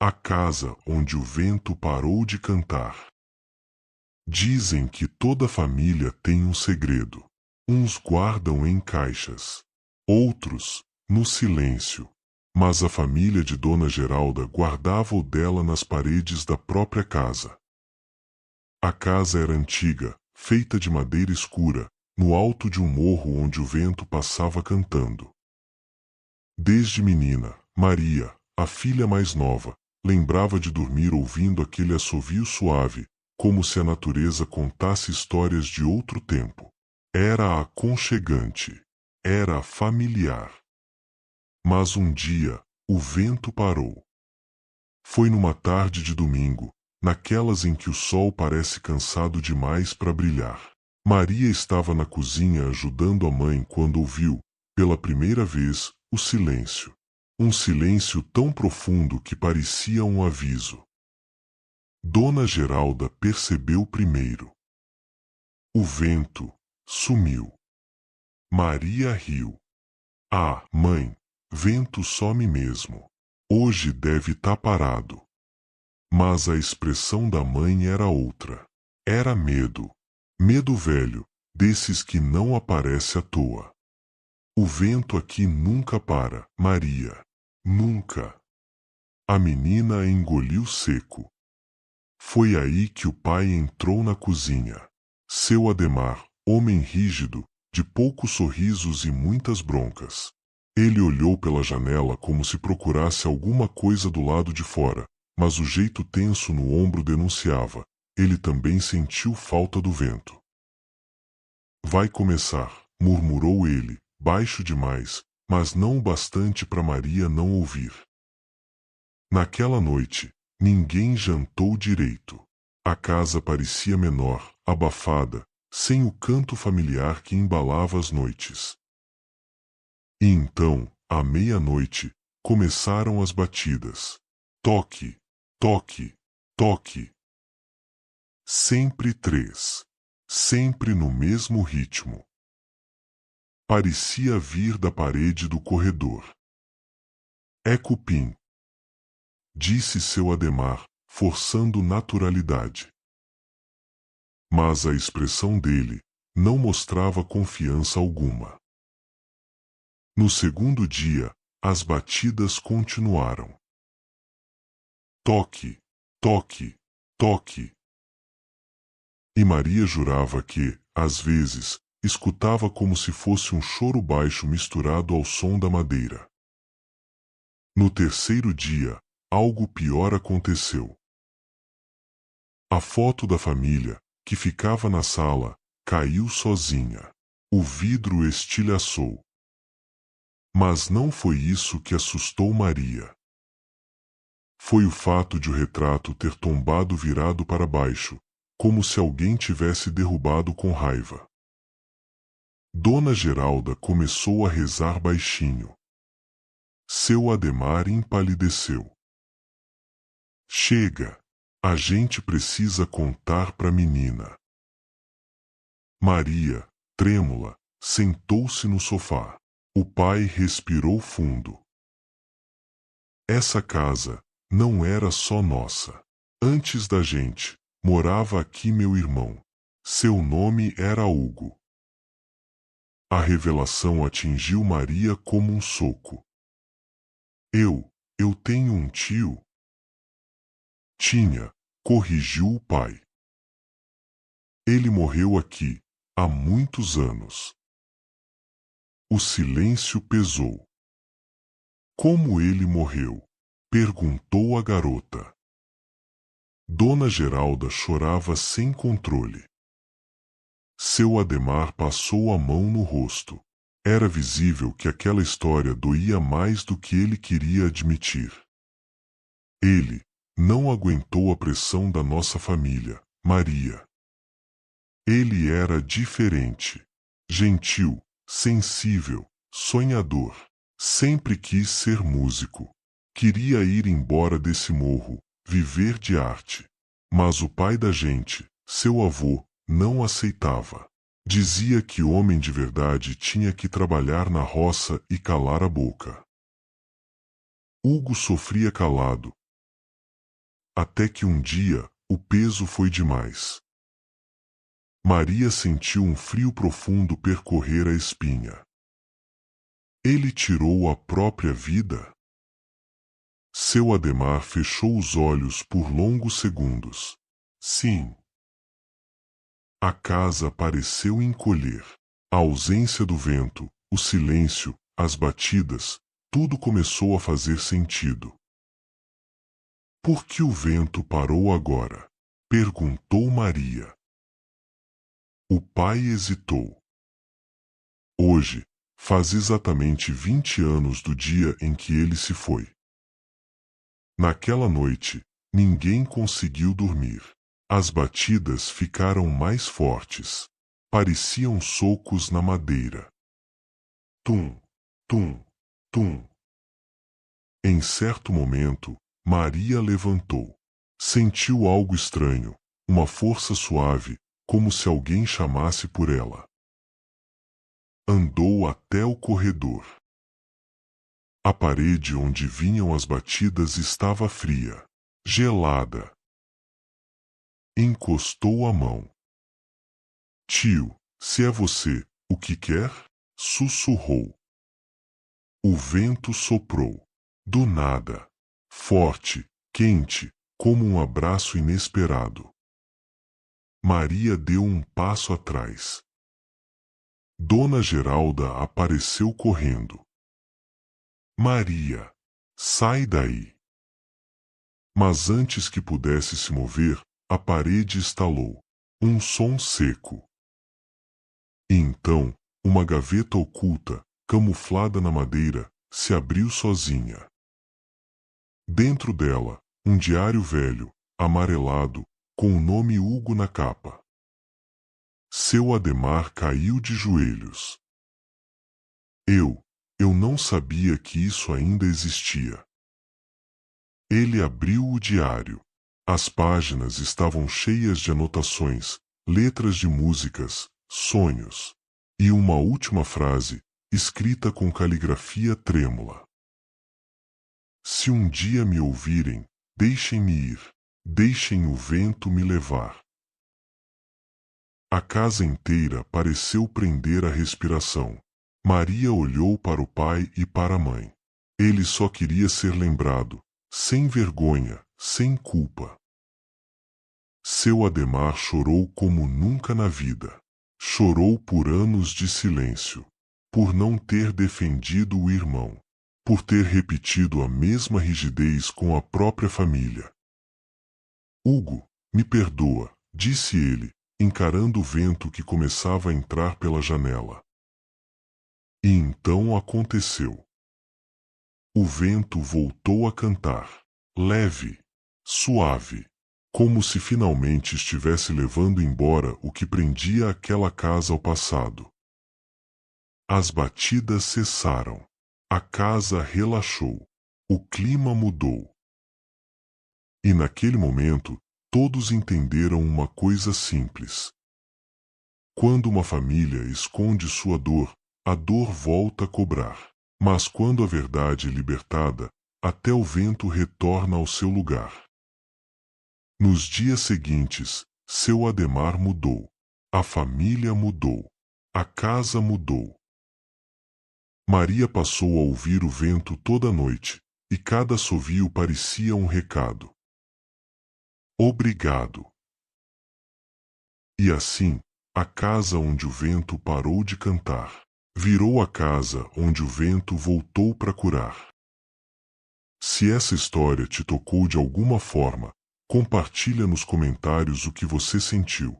A casa onde o vento parou de cantar. Dizem que toda família tem um segredo. Uns guardam em caixas, outros no silêncio. Mas a família de Dona Geralda guardava o dela nas paredes da própria casa. A casa era antiga, feita de madeira escura, no alto de um morro onde o vento passava cantando. Desde menina, Maria, a filha mais nova, lembrava de dormir ouvindo aquele assovio suave, como se a natureza contasse histórias de outro tempo. Era aconchegante, era familiar. Mas um dia, o vento parou. Foi numa tarde de domingo, naquelas em que o sol parece cansado demais para brilhar. Maria estava na cozinha ajudando a mãe quando ouviu, pela primeira vez, o silêncio. Um silêncio tão profundo que parecia um aviso. Dona Geralda percebeu primeiro. O vento sumiu. Maria riu. Ah, mãe, vento some mesmo. Hoje deve tá parado. Mas a expressão da mãe era outra. Era medo. Medo velho, desses que não aparece à toa. O vento aqui nunca para, Maria. Nunca. A menina engoliu seco. Foi aí que o pai entrou na cozinha. Seu Ademar, homem rígido, de poucos sorrisos e muitas broncas. Ele olhou pela janela como se procurasse alguma coisa do lado de fora, mas o jeito tenso no ombro denunciava. Ele também sentiu falta do vento. Vai começar, murmurou ele, baixo demais, mas não o bastante para Maria não ouvir. Naquela noite, ninguém jantou direito. A casa parecia menor, abafada, sem o canto familiar que embalava as noites. E então, à meia-noite, começaram as batidas. Toque, toque, toque. Sempre 3. Sempre no mesmo ritmo. Parecia vir da parede do corredor. É cupim, disse seu Ademar, forçando naturalidade. Mas a expressão dele não mostrava confiança alguma. No segundo dia, as batidas continuaram. Toque, toque, toque. E Maria jurava que, às vezes, escutava como se fosse um choro baixo misturado ao som da madeira. No terceiro dia, algo pior aconteceu. A foto da família, que ficava na sala, caiu sozinha. O vidro estilhaçou. Mas não foi isso que assustou Maria. Foi o fato de o retrato ter tombado virado para baixo, como se alguém tivesse derrubado com raiva. Dona Geralda começou a rezar baixinho. Seu Ademar empalideceu. Chega, a gente precisa contar para a menina. Maria, trêmula, sentou-se no sofá. O pai respirou fundo. Essa casa não era só nossa. Antes da gente, morava aqui meu irmão. Seu nome era Hugo. A revelação atingiu Maria como um soco. Eu tenho um tio? Tinha, corrigiu o pai. Ele morreu aqui, há muitos anos. O silêncio pesou. Como ele morreu? Perguntou a garota. Dona Geralda chorava sem controle. Seu Ademar passou a mão no rosto. Era visível que aquela história doía mais do que ele queria admitir. Ele não aguentou a pressão da nossa família, Maria. Ele era diferente, gentil, sensível, sonhador. Sempre quis ser músico. Queria ir embora desse morro, viver de arte. Mas o pai da gente, seu avô, não aceitava. Dizia que homem de verdade tinha que trabalhar na roça e calar a boca. Hugo sofria calado. até que um dia o peso foi demais. Maria sentiu um frio profundo percorrer a espinha. Ele tirou a própria vida? Seu Adhemar fechou os olhos por longos segundos. Sim. A casa pareceu encolher. A ausência do vento, o silêncio, as batidas, tudo começou a fazer sentido. Por que o vento parou agora? Perguntou Maria. O pai hesitou. Hoje, faz exatamente 20 anos do dia em que ele se foi. Naquela noite, ninguém conseguiu dormir. As batidas ficaram mais fortes. Pareciam socos na madeira. Tum, tum, tum. Em certo momento, Maria levantou. Sentiu algo estranho, uma força suave, como se alguém chamasse por ela. Andou até o corredor. A parede onde vinham as batidas estava fria, gelada. Encostou a mão. Tio, se é você, o que quer? Sussurrou. O vento soprou. Do nada. Forte, quente, como um abraço inesperado. Maria deu um passo atrás. Dona Geralda apareceu correndo. Maria, sai daí. Mas antes que pudesse se mover, a parede estalou. Um som seco. E então, uma gaveta oculta, camuflada na madeira, se abriu sozinha. Dentro dela, um diário velho, amarelado, com o nome Hugo na capa. Seu Adhemar caiu de joelhos. Eu não sabia que isso ainda existia. Ele abriu o diário. As páginas estavam cheias de anotações, letras de músicas, sonhos. E uma última frase, escrita com caligrafia trêmula. Se um dia me ouvirem, deixem-me ir, deixem o vento me levar. A casa inteira pareceu prender a respiração. Maria olhou para o pai e para a mãe. Ele só queria ser lembrado, sem vergonha, sem culpa. Seu Adhemar chorou como nunca na vida. Chorou por anos de silêncio, por não ter defendido o irmão, por ter repetido a mesma rigidez com a própria família. Hugo, me perdoa, disse ele, encarando o vento que começava a entrar pela janela. E então aconteceu. O vento voltou a cantar, leve, suave, como se finalmente estivesse levando embora o que prendia aquela casa ao passado. As batidas cessaram. A casa relaxou. O clima mudou. E naquele momento, todos entenderam uma coisa simples. Quando uma família esconde sua dor, a dor volta a cobrar. Mas quando a verdade é libertada, até o vento retorna ao seu lugar. Nos dias seguintes, seu Adhemar mudou. A família mudou. A casa mudou. Maria passou a ouvir o vento toda noite, e cada assovio parecia um recado. Obrigado. E assim, a casa onde o vento parou de cantar, virou a casa onde o vento voltou para curar. Se essa história te tocou de alguma forma, compartilha nos comentários o que você sentiu.